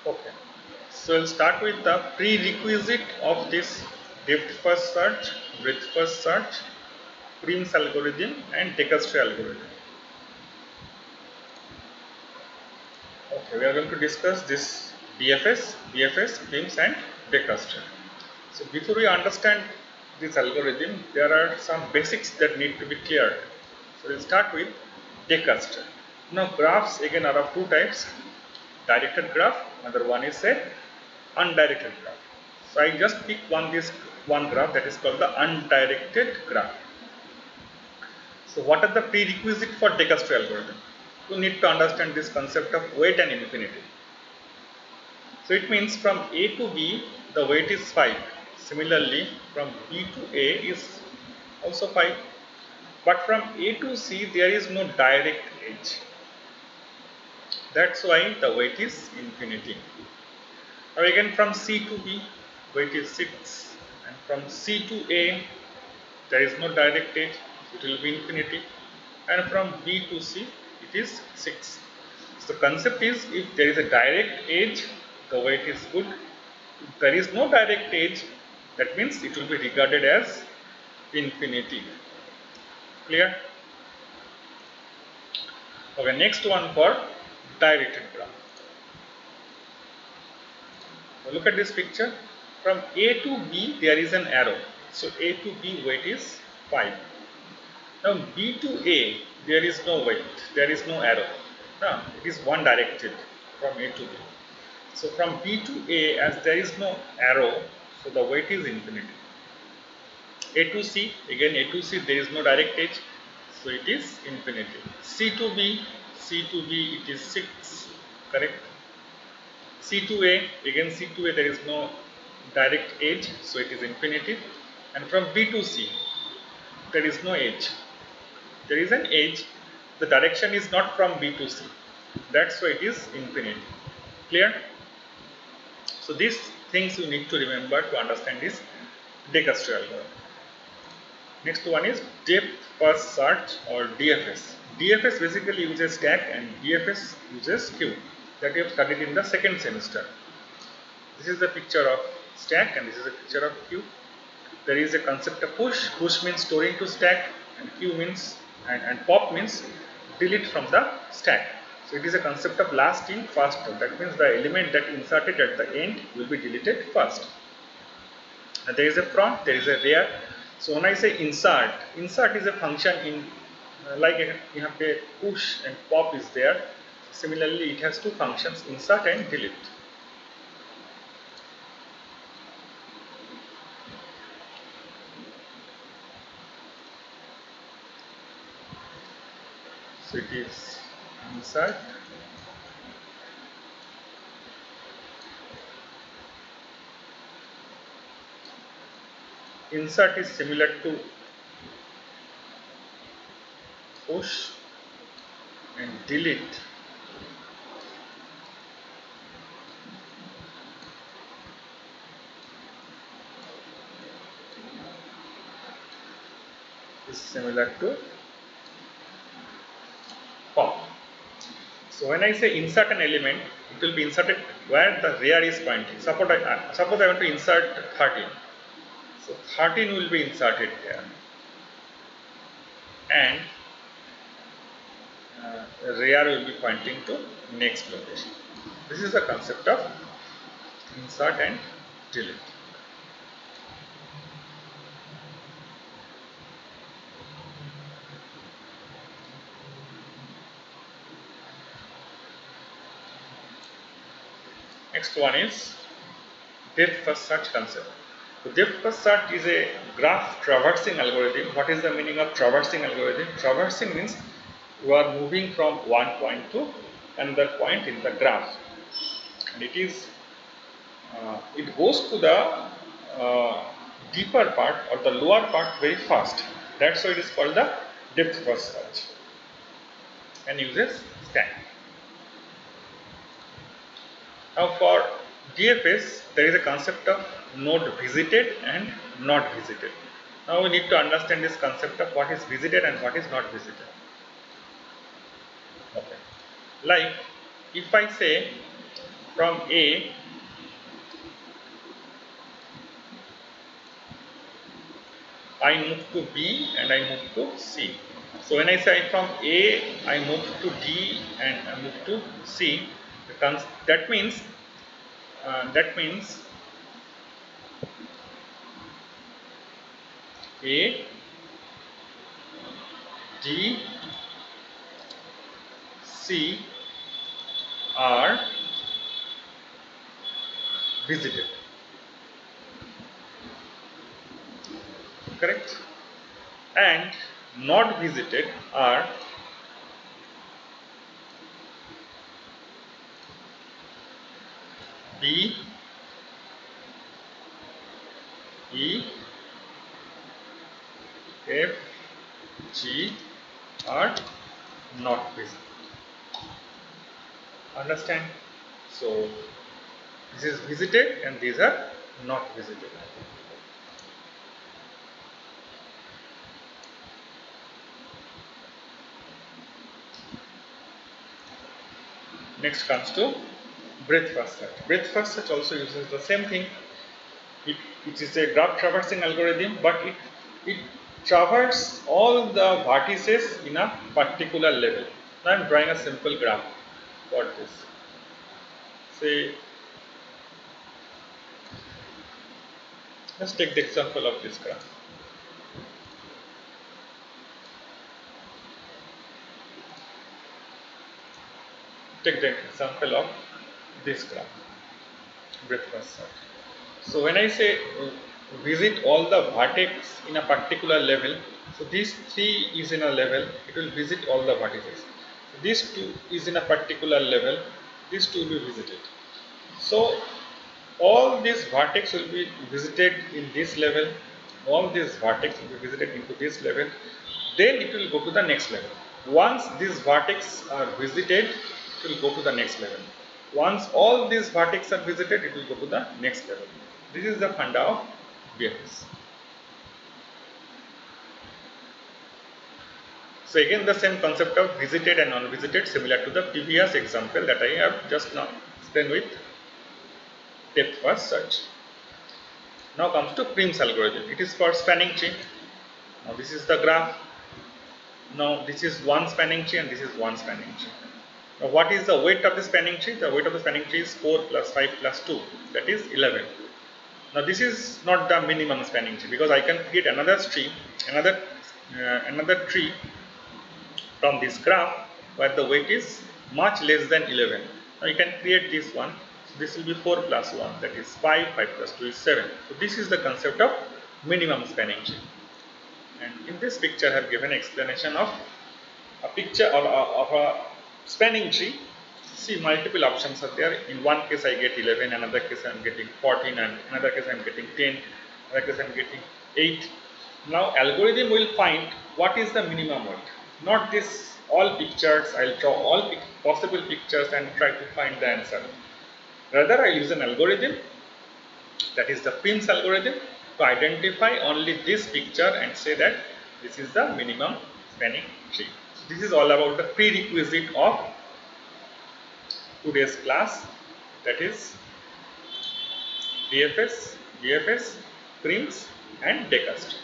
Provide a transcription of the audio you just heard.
Okay. So we'll start with the prerequisite of this depth first search, breadth first search, Prim's algorithm, and Dekastri algorithm. Okay, we are going to discuss this BFS, Prim's, and Dekastri. So before we understand this algorithm, there are some basics that need to be cleared. So we'll start with Dekastri. Now graphs again are of two types: directed graph, another one is a undirected graph. So I just pick one graph that is called the undirected graph. So what are the prerequisites for Dekastri algorithm? You need to understand this concept of weight and infinity. So it means from A to B the weight is 5. Similarly from B to A is also 5. But from A to C there is no direct edge. That's why the weight is infinity. Now again from C to B weight is 6, and from C to A there is no direct edge, it will be infinity, and from B to C it is 6. So the concept is, if there is a direct edge the weight is good. If there is no direct edge, that means it will be regarded as infinity. Clear? Okay, next one for directed graph. Now look at this picture. From A to B there is an arrow. So A to B weight is 5. Now B to A there is no weight, there is no arrow. Now it is one directed from A to B. So from B to A, as there is no arrow, so the weight is infinity. A to C, again A to C there is no direct edge, so it is infinity. C to B it is 6, correct? C to A, again C to A there is no direct edge, so it is infinity. And from B to C there is no edge. There is an edge, the direction is not from B to C, that's why it is infinity. Clear? So these things you need to remember to understand this Dekastri algorithm. Next one is depth first search or DFS. DFS basically uses stack and DFS uses queue, that we have studied in the second semester. This is the picture of stack and this is a picture of queue. There is a concept of push. Push means storing to stack, and queue means and pop means delete from the stack. So it is a concept of last in first out. That means the element that inserted at the end will be deleted first. And there is a front, there is a rear. So when I say insert, insert is a function in like you have a push and pop is there. Similarly, it has two functions: insert and delete. So it is insert. Insert is similar to push, and delete is similar to pop. So when I say insert an element, it will be inserted where the rear is pointing. Suppose I want to insert 13. So 13 will be inserted here, and rear will be pointing to next location. This is the concept of insert and delete. Next one is depth first search concept. So depth first search is a graph traversing algorithm. What is the meaning of traversing algorithm? Traversing means you are moving from one point to another point in the graph, and it goes to the deeper part or the lower part very fast. That's why it is called the depth first search and uses stack. Now for DFS there is a concept of node visited and not visited. Now we need to understand this concept of what is visited and what is not visited. Okay. Like if I say from A I move to B and I move to C. So when I say from A I move to D and I move to C, that means that means A, D, C are visited. Correct? And not visited are B, E, F, G are not visited. Understand? So this is visited and these are not visited. Next comes to breadth first search. Breadth first search also uses the same thing. It is a graph traversing algorithm, but it traverses all the vertices in a particular level. Now I am drawing a simple graph for this. Say, let's take the example of this graph. Take the example of this graph, breadth first search. So when I say visit all the vertex in a particular level, so this 3 is in a level, it will visit all the vertices. This 2 is in a particular level, this 2 will be visited. So all these vertex will be visited in this level, all these vertex will be visited into this level, then it will go to the next level. Once these vertex are visited, it will go to the next level. Once all these vertex are visited, it will go to the next level. This is the funda of BFS. So again the same concept of visited and unvisited, similar to the previous example that I have just now explained with depth first search. Now comes to Prim's algorithm. It is for spanning tree. Now this is the graph. Now this is one spanning tree and this is one spanning tree. Now what is the weight of the spanning tree? The weight of the spanning tree is 4 plus 5 plus 2, that is 11. Now this is not the minimum spanning tree, because I can create another tree, another tree from this graph where the weight is much less than 11. Now you can create this one. So this will be 4 plus 1, that is 5, 5 plus 2 is 7. So this is the concept of minimum spanning tree. And in this picture I have given explanation of a picture of a spanning tree. See, multiple options are there. In one case I get 11, another case I am getting 14, and another case I am getting 10, another case I am getting 8. Now algorithm will find what is the minimum weight. Not this all pictures, I will draw all possible pictures and try to find the answer. Rather I use an algorithm, that is the Prim's algorithm, to identify only this picture and say that this is the minimum spanning tree. So this is all about the prerequisite of today's class, that is DFS, BFS, Prim's and Decast.